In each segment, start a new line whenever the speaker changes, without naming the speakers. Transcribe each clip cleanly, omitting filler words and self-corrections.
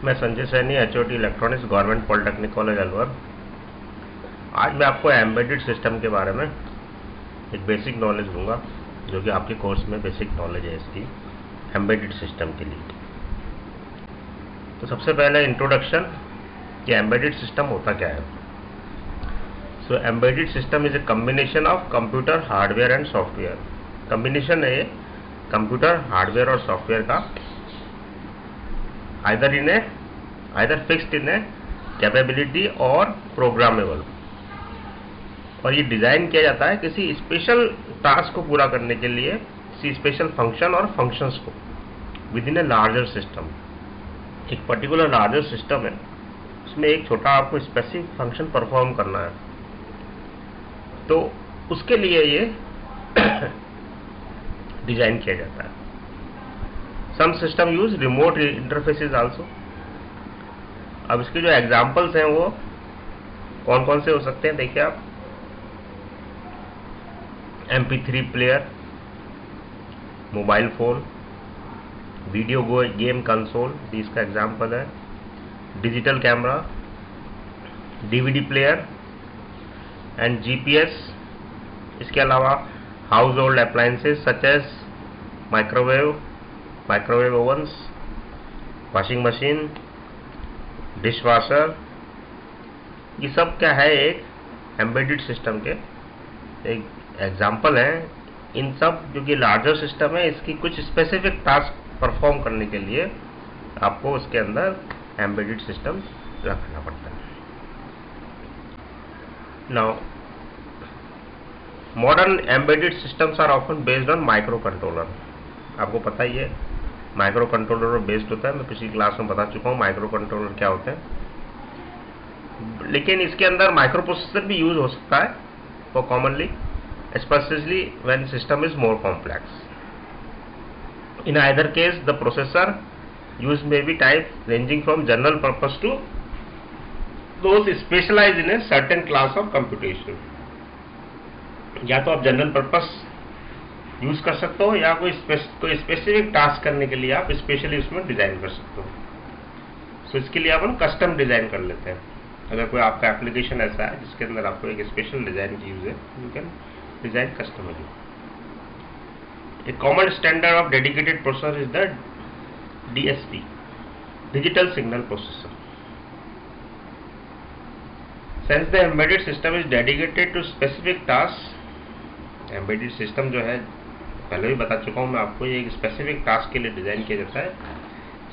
मैं Sanjay Saini, HOD electronics, government polytechnic college Alwar. आज मैं आपको एम्बेडेड सिस्टम के बारे में एक बेसिक नॉलेज दूंगा, जो कि आपके कोर्स में बेसिक नॉलेज है इसकी एम्बेडेड सिस्टम के लिए। तो सबसे पहले इंट्रोडक्शन कि एम्बेडेड सिस्टम होता क्या है। So embedded system is a combination of computer hardware and software. Combination है ये कंप्यूटर हार्डवेयर और सॉफ्टवेयर का, either fixed in a capability or programmable. और ये डिजाइन किया जाता है किसी स्पेशल टास्क को पूरा करने के लिए, किसी स्पेशल फंक्शन और फंक्शंस को with in a larger system. एक पर्टिकुलर लार्जर सिस्टम है, उसमें एक छोटा आपको स्पेसिफिक फंक्शन परफॉर्म करना है, तो उसके लिए ये डिजाइन किया जाता है। Some system use remote interfaces also. अब इसके जो एग्जांपल्स हैं वो कौन कौन से हो सकते हैं, देखिए आप। MP3 player, mobile phone, video game console भी इसका एग्जांपल है, digital camera, DVD player and GPS। इसके अलावा household appliances such as microwave ovens, washing machine, dishwasher. ये सब क्या है, एक एम्बेडेड सिस्टम के एक एग्जांपल है। इन सब जो कि लार्जर सिस्टम है, इसकी कुछ स्पेसिफिक टास्क परफॉर्म करने के लिए आपको उसके अंदर एम्बेडेड सिस्टम रखना पड़ता है। Now modern embedded systems are often based on microcontroller. आपको पता ही है माइक्रो कंट्रोलर पर बेस्ड होता है। मैं पिछली क्लास में बता चुका हूँ माइक्रो कंट्रोलर क्या होते हैं, लेकिन इसके अंदर माइक्रो प्रोसेसर भी यूज हो सकता है for commonly, especially when system is more complex. In either case, the processor used may be type ranging from general purpose to those specialized in a certain class of computation. या तो आप general purpose use कर सकते हो, या कोई specific task करने के लिए आप स्पेशली उसमें डिजाइन कर सकते हो। सो इसके लिए अपन कस्टम डिजाइन कर लेते हैं। अगर कोई आपका एप्लीकेशन ऐसा है जिसके अंदर आपको एक स्पेशल डिजाइन की यूज है, you can design customly. A common standard of dedicated processor is the DSP, digital signal processor. Since the embedded system is dedicated to specific tasks, embedded system जो है पहले भी बता चुका हूँ मैं आपको, ये एक स्पेसिफिक टास्क के लिए डिजाइन किया जाता है।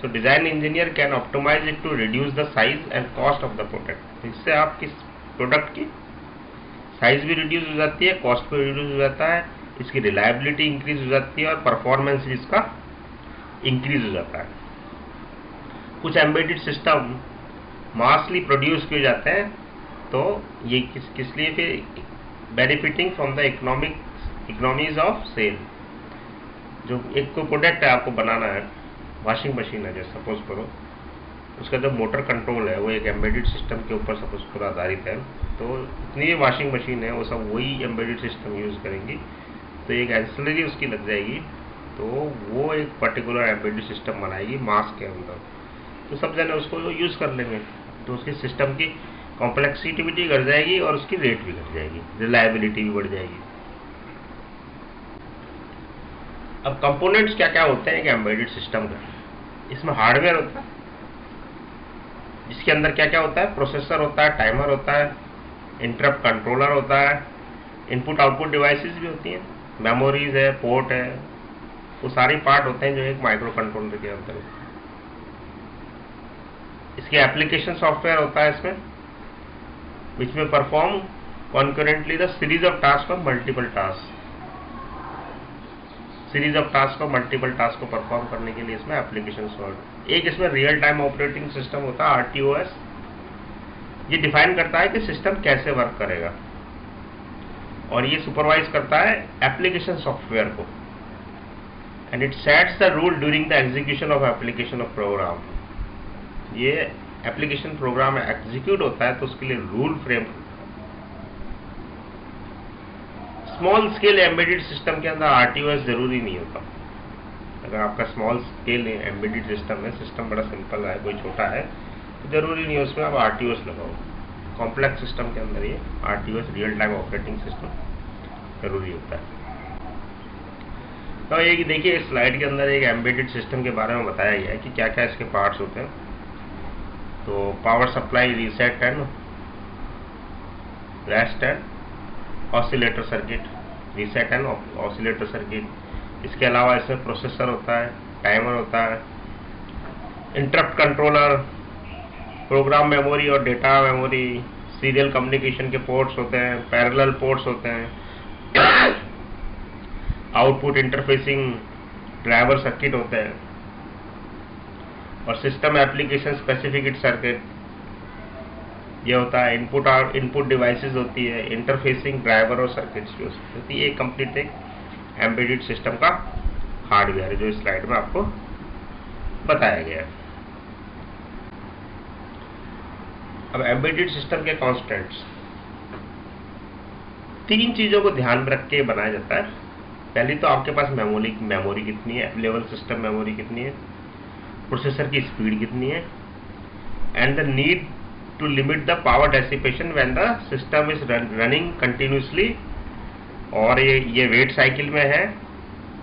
So design engineer can optimize it to reduce the size and cost of the product. इससे आपकी प्रोडक्ट की साइज भी रिड्यूस हो जाती है, कॉस्ट भी रिड्यूस हो जाता है, इसकी रिलायबिलिटी इंक्रीज हो जाती है और परफॉर्मेंस भी इसका इंक्रीज हो जाता है। कुछ एम्बेडेड सिस्टम मासली प्रोड्यूस किए जाते हैं, तो ये किस लिए फिर benefiting from the economies of sale. जो एक कोई प्रोडक्ट है आपको बनाना है, वॉशिंग मशीन है जैसे सपोज करो, उसका जो मोटर कंट्रोल है वो एक एम्बेडेड सिस्टम के ऊपर सपोज पर आधारित है, तो इतनी वाशिंग मशीन है वो सब वही एम्बेडेड सिस्टम यूज़ करेंगी, तो एक एंसिलरी उसकी लग जाएगी, तो वो एक पर्टिकुलर एम्बेडेड सिस्टम बनाएगी मास के अंदर, तो सब जने उसको यूज़ कर लेंगे, तो उसकी सिस्टम की कॉम्प्लेक्सिटी भी घट जाएगी और उसकी रेट भी घट जाएगी, रिलायबिलिटी भी बढ़ जाएगी। अब कंपोनेंट्स क्या क्या होते हैं एक एम्बेडेड सिस्टम का। इसमें हार्डवेयर होता है, जिसके अंदर क्या क्या होता है, प्रोसेसर होता है, टाइमर होता है, इंटरप्ट कंट्रोलर होता है, इनपुट आउटपुट डिवाइसेस भी होती हैं, मेमोरीज है, पोर्ट है, वो सारी पार्ट होते हैं जो एक माइक्रो कंट्रोलर के अंदर। इसके एप्लीकेशन सॉफ्टवेयर होता है इसमें, विच में perform concurrently the series of task of multiple task. Series of task और मल्टीपल टास्क को परफॉर्म करने के लिए इसमें एप्लीकेशन सॉफ्टवेयर। एक इसमें रियल टाइम ऑपरेटिंग सिस्टम होता है, RTOS। ये डिफाइन करता है कि सिस्टम कैसे वर्क करेगा, और ये सुपरवाइज करता है एप्लीकेशन सॉफ्टवेयर को, and it sets the rule during the execution of application of program. ये एप्लीकेशन प्रोग्राम एग्जीक्यूट होता है तो उसके लिए rule frame. Small scale embedded system के अंदर RTOS जरूरी नहीं होता। अगर आपका स्मॉल स्केल एम्बेडेड सिस्टम है, सिस्टम बड़ा सिंपल है, कोई छोटा है, तो जरूरी नहीं है उसमें आप RTOS लगाओ। कॉम्प्लेक्स सिस्टम के अंदर ये RTOS, real time operating system, जरूरी होता है। तो ये देखिए इस स्लाइड के अंदर एक एम्बेडेड सिस्टम के बारे में बताया गया है कि क्या क्या इसके पार्ट्स होते हैं। तो power supply, reset and rest and oscillator circuit, reset and oscillator circuit. इसके अलावा इसमें प्रोसेसर होता है, टाइमर होता है, इंटरप्ट कंट्रोलर, प्रोग्राम मेमोरी और डेटा मेमोरी, सीरियल कम्युनिकेशन के पोर्ट्स होते हैं, पैरेलल पोर्ट्स होते हैं, आउटपुट इंटरफेसिंग ड्राइवर सर्किट होते हैं, और सिस्टम एप्लीकेशन स्पेसिफिक सर्किट ये होता है। इनपुट और इनपुट डिवाइसेस होती है, इंटरफेसिंग ड्राइवर और सर्किट्स यूज होती है। ये कंप्लीट एक एम्बेडेड सिस्टम का हार्डवेयर है जो इस स्लाइड में आपको बताया गया है। अब एम्बेडेड सिस्टम के कॉन्स्टेंट्स, 3 चीजों को ध्यान में रख के बनाया जाता है। पहली तो आपके पास मेमोरी कितनी है, अवेलेबल सिस्टम मेमोरी कितनी है, प्रोसेसर की स्पीड कितनी है, and the need to limit the power dissipation when the system is running continuously, और ये वेट साइकिल में है,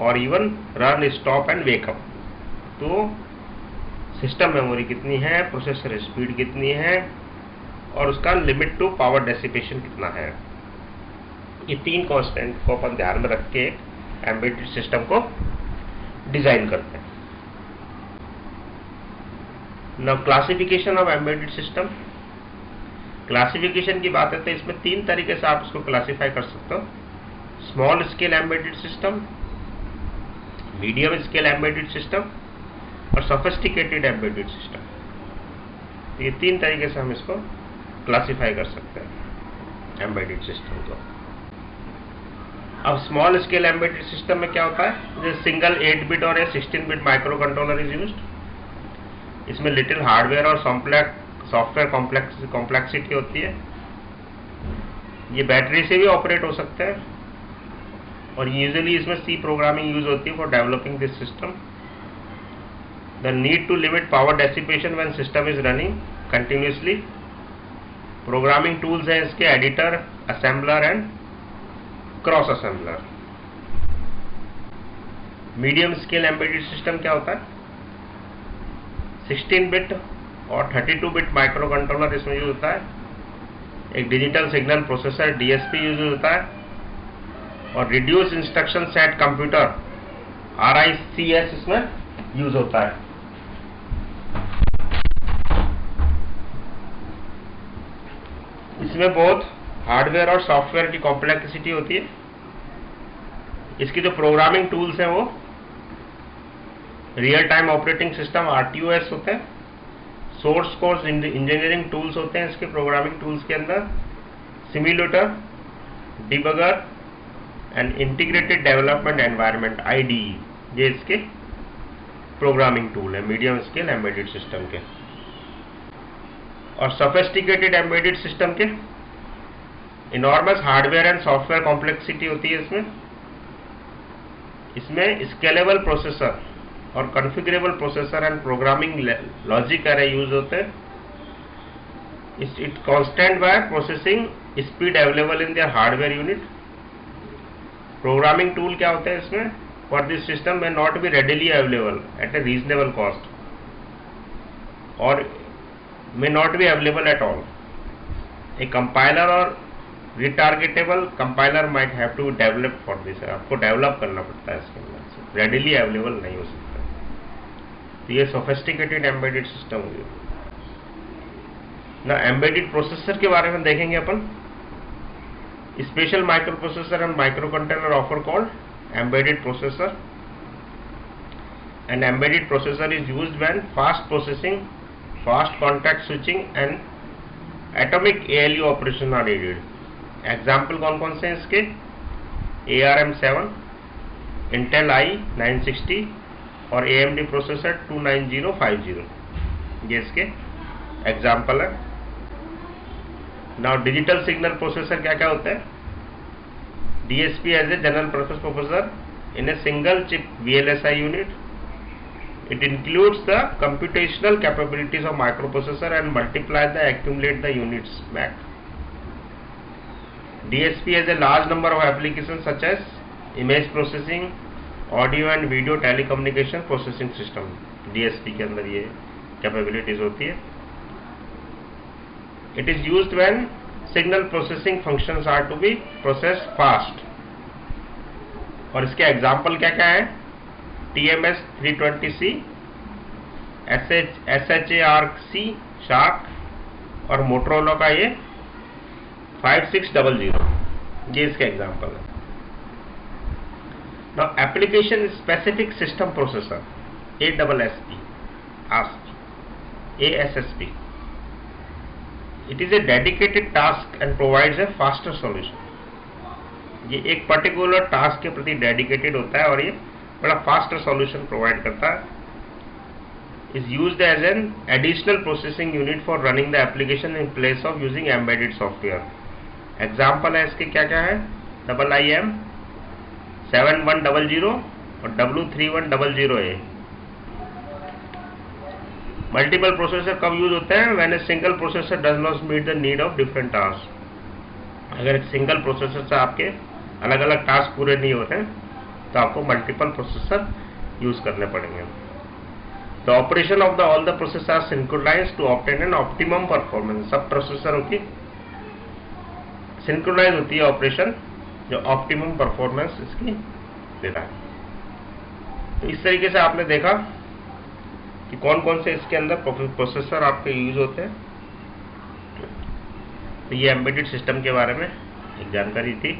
और even run, stop and wake up. तो सिस्टम मेमोरी कितनी है, प्रोसेसर स्पीड कितनी है, और उसका लिमिट टू पावर डेसिपेशन कितना है। ये 3 कांस्टेंट को अपन ध्यान में रख के एम्बेडेड सिस्टम को डिजाइन करते हैं। Now classification of embedded system. Classification की बात है तो इसमें 3 तरीके से आप इसको क्लासिफाई कर सकते हो। Small scale embedded system, medium scale embedded system और सोफिस्टिकेटेड एम्बेडेड सिस्टम। ये 3 तरीके से हम इसको क्लासिफाई कर सकते हैं एम्बेडेड सिस्टम को। अब स्मॉल स्केल एम्बेडेड सिस्टम में क्या होता है, जो सिंगल 8 बिट और 16 bit micro controller is used. इसमें लिटिल हार्डवेयर और सॉफ्टवेयर कॉम्प्लेक्सिटी होती है। ये बैटरी से भी ऑपरेट हो सकते हैं, और यूजुअली इसमें सी प्रोग्रामिंग यूज होती है for developing this system. The need to limit power dissipation when system is running continuously. Programming tools हैं इसके editor, assembler and cross assembler. Medium scale embedded system क्या होता है, 16 बिट और 32 बिट माइक्रो कंट्रोलर इसमें use होता है। एक digital signal processor DSP use होता है, और reduce instruction set computer RICS इसमें यूज होता है। इसमें बहुत हार्डवेयर और सॉफ्टवेयर की कॉम्प्लेक्सिटी होती है। इसकी जो प्रोग्रामिंग टूल्स हैं वो real time operating system RTOS होते हैं। सोर्स कोड इंजीनियरिंग टूल्स होते हैं इसके प्रोग्रामिंग टूल्स के अंदर, simulator, debugger and integrated development environment IDE, ये इसके प्रोग्रामिंग टूल है मीडियम स्केल एम्बेडेड सिस्टम के। और सोफिस्टिकेटेड एम्बेडेड सिस्टम के enormous hardware and software complexity होती है इसमें स्केलेबल प्रोसेसर और configurable processor and programming logic are use होते हैं। It constant by processing speed available in their hardware unit. Programming tool क्या होते हैं इसमें, फॉर दिस सिस्टम में not be readily available at A reasonable cost और may not be available at all. A compiler और retargetable compiler might have to develop for this. आपको develop करना पड़ता है इसके अंदर, रेडिली अवेलेबल नहीं हो सकता। तो ये सोफिस्टिकेटेड एम्बेडेड सिस्टम हो गया ना। एम्बेडेड प्रोसेसर के बारे में देखेंगे अपन। Special microprocessor and microcontroller offer called embedded processor. An embedded processor is used when fast processing, fast contact switching and atomic ALU operation are needed. Example कौन कौन से हैं इसके, ARM7, Intel i960 और AMD processor 29050, ये इसके example है। Now digital signal processor क्या क्या होता है, DSP as a general purpose processor in a single chip VLSI unit, It includes the computational capabilities of microprocessor and multiply the accumulate the units back. DSP has a large number of applications such as image processing, audio and video telecommunication processing system. DSP के अंदर ये capabilities होती है. It is used when signal processing functions are to be processed fast. और इसके example क्या क्या है? TMS 320C, SHARC शार्क और मोटरोला का ये 5600, ये इसके एग्जाम्पल है. Now application specific system processor ASSP. It is a dedicated task and provides a faster solution. ये एक पर्टिकुलर टास्क के प्रति डेडिकेटेड होता है और ये बड़ा फास्टर सॉल्यूशन प्रोवाइड करता है. Is used as an additional processing unit for running the application in place of using embedded software. Example है इसके क्या क्या है? IIM 7100 और W3100A. मल्टीपल प्रोसेसर कब यूज होते हैं? When a single processor does not meet the need of different task. अगर एक सिंगल प्रोसेसर से आपके अलग अलग टास्क पूरे नहीं होते हैं तो आपको मल्टीपल प्रोसेसर यूज करने पड़ेंगे. The operation of the all the processor are synchronized to obtain an optimum performance. सब प्रोसेसरों की सिंक्रोनाइज होती है ऑपरेशन जो ऑप्टिमम परफॉर्मेंस इसकी देता है. तो इस तरीके से आपने देखा कि कौन कौन से इसके अंदर प्रोसेसर आपके यूज होते हैं. तो ये एम्बेडेड सिस्टम के बारे में एक जानकारी थी.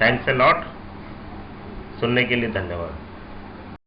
Thanks a lot. सुनने के लिए धन्यवाद.